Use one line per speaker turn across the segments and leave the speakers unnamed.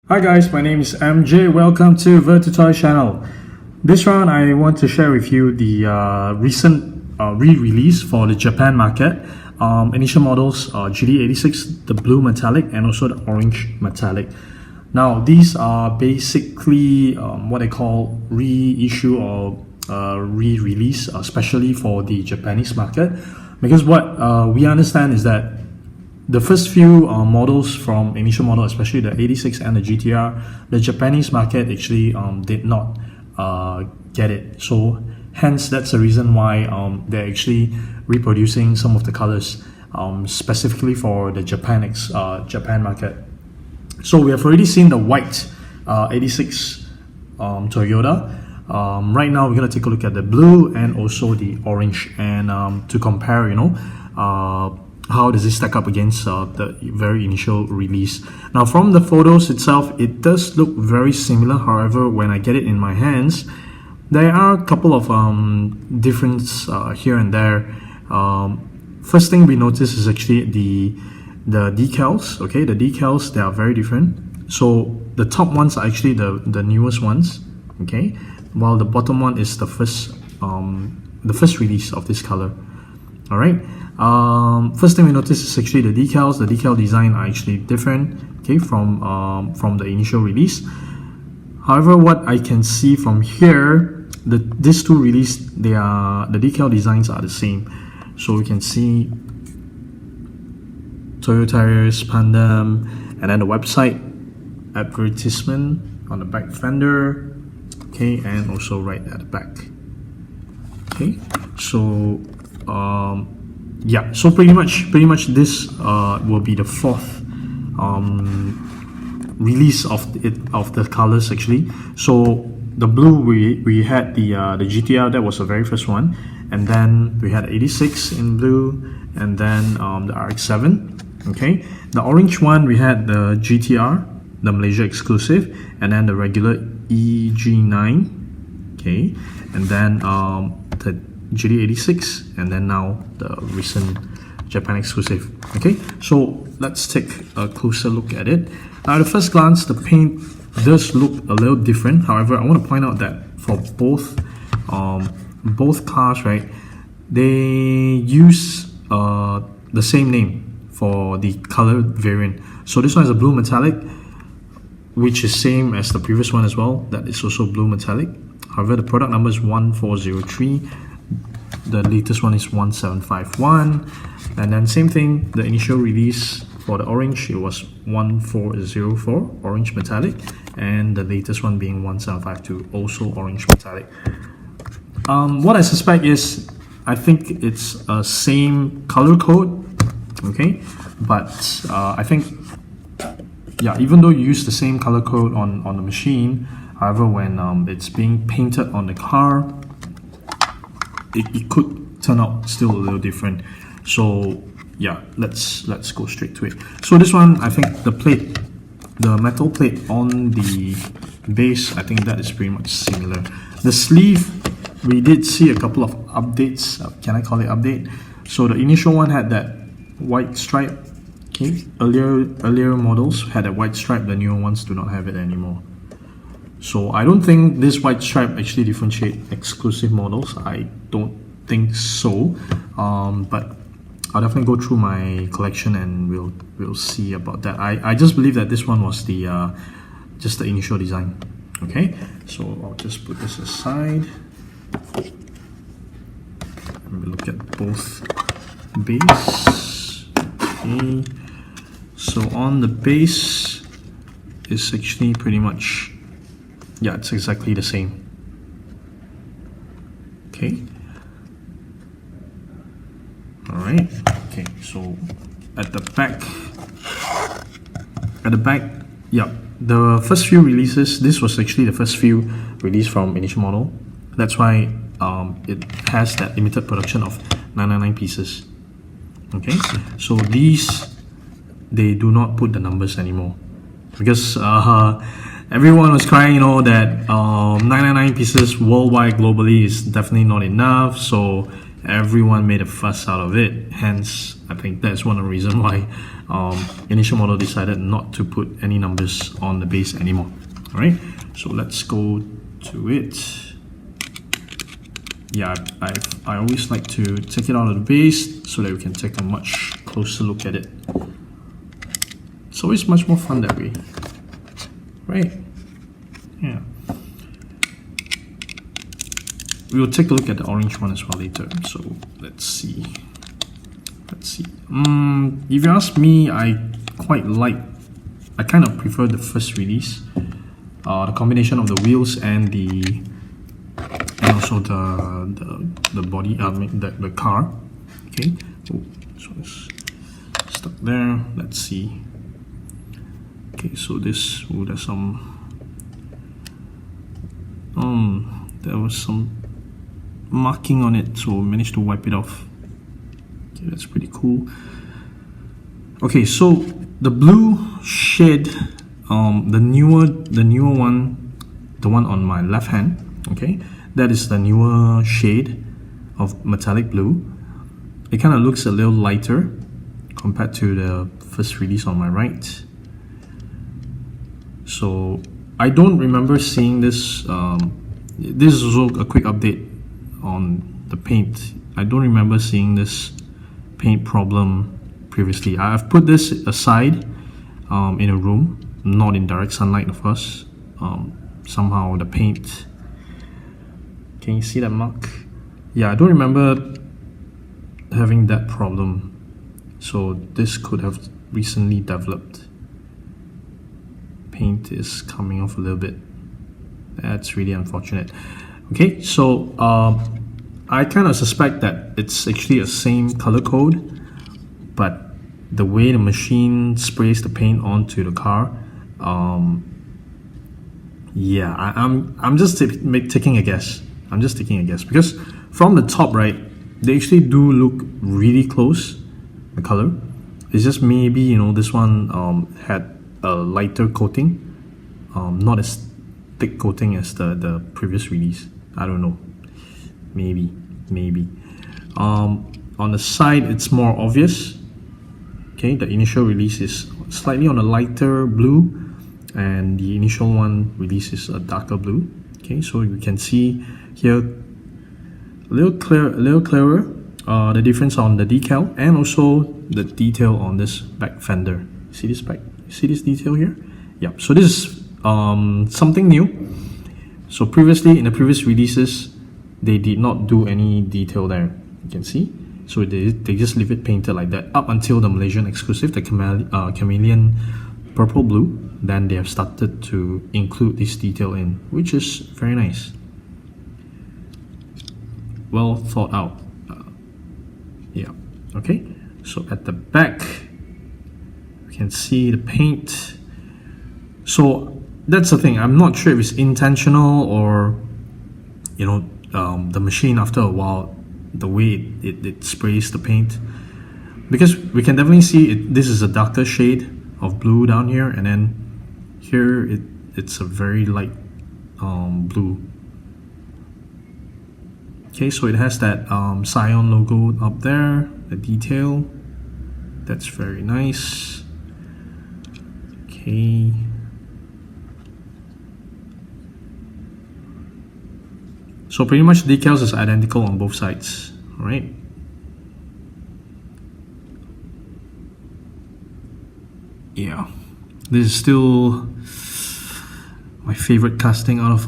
Hi guys, my name is MJ. Welcome to Vertitoy channel. This round I want to share with you the recent re-release for the Japan market. Initial models GD86, the blue metallic and also the orange metallic. Now these are basically what I call reissue or re-release, especially for the Japanese market, because what we understand is that the first few models from initial model, especially the 86 and the GTR, the Japanese market actually did not get it. So hence that's the reason why they're actually reproducing some of the colors specifically for the Japan market. So we have already seen the white 86 Toyota. Right now we're going to take a look at the blue and also the orange, and to compare, how does it stack up against the very initial release. Now from the photos itself, it does look very similar. However, when I get it in my hands, there are a couple of differences here and there. First thing we notice is actually the decals. Okay, the decals, they are very different. So the top ones are actually the newest ones, okay, while the bottom one is the first release of this color. All right. First thing we notice is actually the decals. The decal design are actually different, okay, from the initial release. However, what I can see from here, these two release, the decal designs are the same. So we can see Toyota's PANDEM, and then the website advertisement on the back fender, okay, and also right at the back. Okay, so yeah, so pretty much this will be the fourth release of the colors actually. So the blue, we had the GTR, that was the very first one, and then we had 86 in blue, and then the RX-7. Okay, the orange one, we had the GTR, the Malaysia exclusive, and then the regular EG9, okay, and then the GD86, and then now the recent Japan exclusive. Okay, so let's take a closer look at it. Now at the first glance, the paint does look a little different. However, I want to point out that for both cars, right, they use the same name for the color variant. So this one is a blue metallic, which is same as the previous one as well, that is also blue metallic. However, the product number is 1403. The latest one is 1751, and then same thing, the initial release for the orange, it was 1404 orange metallic, and the latest one being 1752, also orange metallic. What I suspect is, I think it's a same color code, okay, but I think, yeah, even though you use the same color code on the machine, however, when it's being painted on the car, it could turn out still a little different. So yeah, let's go straight to it. So this one, I think the metal plate on the base, I think that is pretty much similar. The sleeve, we did see a couple of updates. Can I call it update? So the initial one had that white stripe. Okay, earlier models had a white stripe. The newer ones do not have it anymore. So I don't think this white stripe actually differentiate exclusive models. I don't think so, but I'll definitely go through my collection and we'll see about that. I just believe that this one was the just the initial design. Okay, so I'll just put this aside and we'll look at both base. Okay, so on the base is actually pretty much, yeah, it's exactly the same. Okay. Alright. Okay, so at the back, yeah, the first few releases, this was actually the first few released from initial model. That's why it has that limited production of 999 pieces. Okay, so these, they do not put the numbers anymore, because everyone was crying, that 999 pieces worldwide, globally, is definitely not enough. So everyone made a fuss out of it. Hence, I think that's one of the reasons why initial model decided not to put any numbers on the base anymore. All right, so let's go to it. Yeah, I always like to take it out of the base so that we can take a much closer look at it. It's always much more fun that way, right? Yeah. We will take a look at the orange one as well later. So let's see. If you ask me, I kind of prefer the first release. The combination of the wheels and also the body, the car. Okay, so it's stuck there. Let's see. Okay, so this, there's some, there was some marking on it, so I managed to wipe it off. Okay, that's pretty cool. Okay, so the blue shade, the newer one, the one on my left hand, okay, that is the newer shade of metallic blue. It kind of looks a little lighter compared to the first release on my right. So I don't remember seeing this. This is also a quick update on the paint. I don't remember seeing this paint problem previously. I've put this aside in a room, not in direct sunlight, of course. Somehow the paint, can you see that mark? Yeah, I don't remember having that problem. So this could have recently developed. Paint is coming off a little bit. That's really unfortunate. Okay, so I kind of suspect that it's actually a same color code, but the way the machine sprays the paint onto the car, yeah, I'm just taking a guess. I'm just taking a guess because from the top right, they actually do look really close, the color. It's just maybe, you know, this one had a lighter coating, not as thick coating as the previous release. I don't know, maybe. On the side, it's more obvious. Okay, the initial release is slightly on a lighter blue, and the initial one release is a darker blue. Okay, so you can see here a little clearer the difference on the decal and also the detail on this back fender. See this back? See this detail here? Yeah. So this is something new. So previously in the previous releases, they did not do any detail there. You can see. So they just leave it painted like that up until the Malaysian exclusive, the chameleon purple blue. Then they have started to include this detail in, which is very nice. Well thought out. Yeah. Okay. So at the back, you can see the paint. So that's the thing. I'm not sure if it's intentional or, you know, the machine after a while, the way it sprays the paint, because we can definitely see this is a darker shade of blue down here, and then here it's a very light blue. Okay, so it has that Scion logo up there, the detail. That's very nice. Okay. So pretty much the decals is identical on both sides, right? Yeah, this is still my favorite casting out of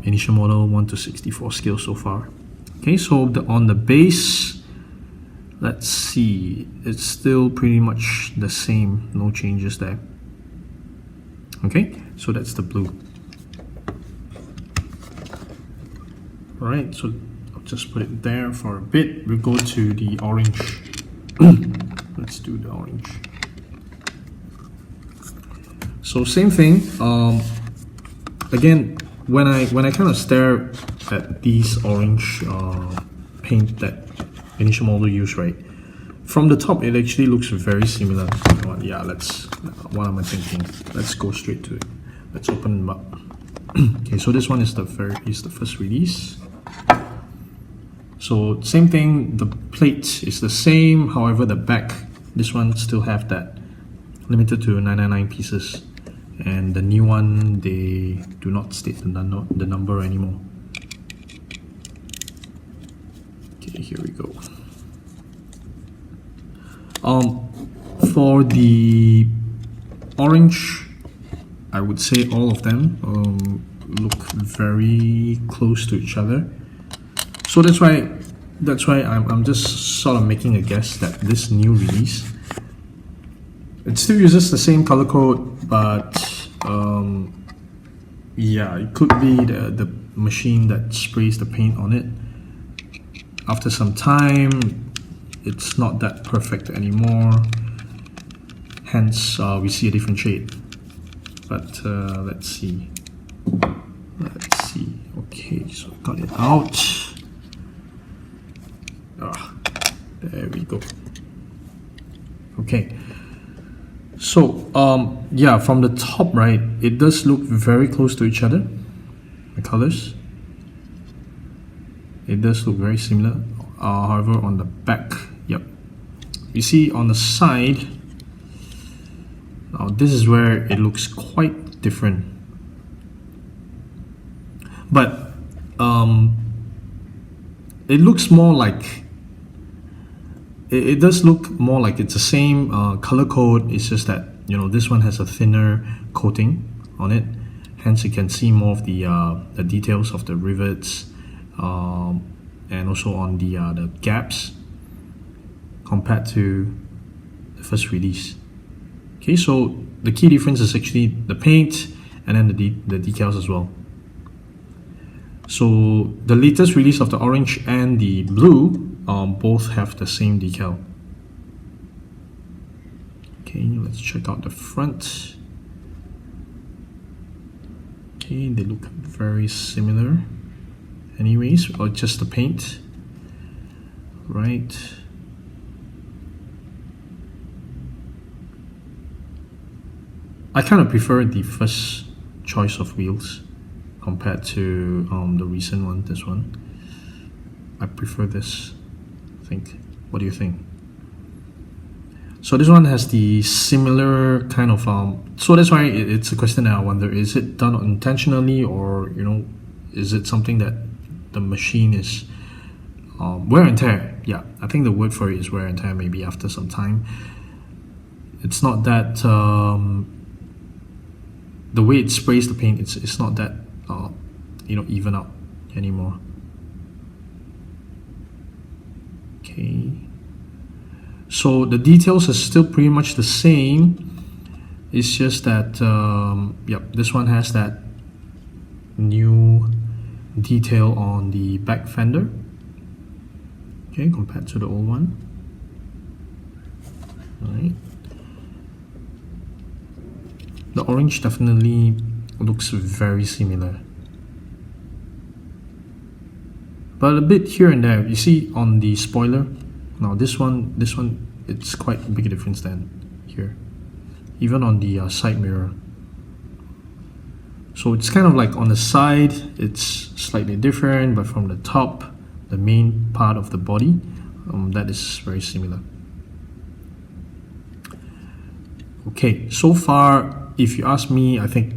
initial model 1/64 scale so far. Okay, so on the base, let's see, it's still pretty much the same, no changes there. Okay, so that's the blue. Alright, so I'll just put it there for a bit. We'll go to the orange. Let's do the orange. So same thing. Again, when I kind of stare at these orange paint that initial model used, right? From the top, it actually looks very similar. Yeah, what am I thinking? Let's go straight to it. Let's open them up. Okay, so this one is the first release. So same thing, the plate is the same, however the back, this one still have that limited to 999 pieces. And the new one, they do not state the number anymore. Okay, here we go. For the orange, I would say all of them look very close to each other. So that's why I'm just sort of making a guess that this new release, it still uses the same color code, but yeah, it could be the machine that sprays the paint on it. After some time, it's not that perfect anymore, hence we see a different shade. But let's see. Okay, so got it out. There we go. Okay, so yeah, from the top right, it does look very close to each other, the colors. It does look very similar. However, on the back, yep, you see on the side, now this is where it looks quite different. But it looks more like, it does look more like it's the same color code. It's just that, you know, this one has a thinner coating on it, hence you can see more of the details of the rivets, and also on the gaps compared to the first release. Okay, so the key difference is actually the paint and then the decals as well. So the latest release of the orange and the blue both have the same decal. Okay, let's check out the front. Okay, they look very similar anyways, or just the paint, right? I kind of prefer the first choice of wheels compared to the recent one, this one. I prefer this, I think. What do you think? So this one has the similar kind of, so that's why it's a question that I wonder, is it done intentionally, or, you know, is it something that the machine is wear and tear? Yeah, I think the word for it is wear and tear, maybe after some time. It's not that, the way it sprays the paint, it's not that you know, even out anymore. Okay, so the details are still pretty much the same. It's just that yep, this one has that new detail on the back fender, okay, compared to the old one. All right, the orange definitely looks very similar, but a bit here and there. You see on the spoiler, now this one, it's quite a big difference than here, even on the side mirror. So it's kind of like on the side, it's slightly different, but from the top, the main part of the body, that is very similar. Okay, so far, if you ask me, I think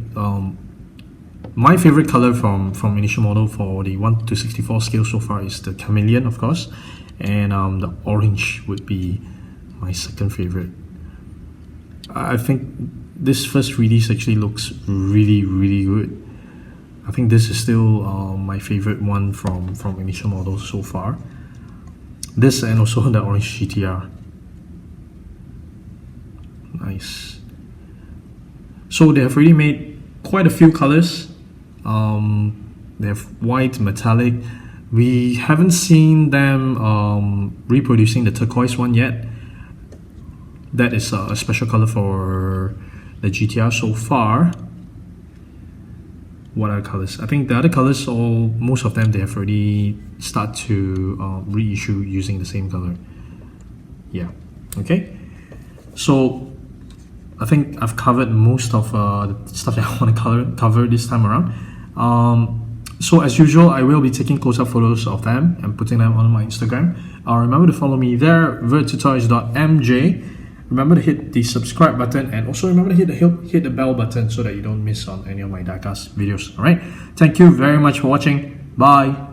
my favorite color from initial model for the 1:64 scale so far is the chameleon, of course, and the orange would be my second favorite. I think this first release actually looks really, really good. I think this is still my favorite one from initial models so far. This and also the orange GTR. Nice. So they have already made quite a few colors. They have white, metallic. We haven't seen them reproducing the turquoise one yet. That is a special color for the GTR so far. What other colors? I think the other colors, most of them, they have already started to reissue using the same color. Yeah, okay. So I think I've covered most of the stuff that I want to cover this time around. So as usual, I will be taking close-up photos of them and putting them on my Instagram. Remember to follow me there, vertutoys.mj. remember to hit the subscribe button, and also remember to hit the bell button so that you don't miss on any of my diecast videos. Alright, thank you very much for watching. Bye.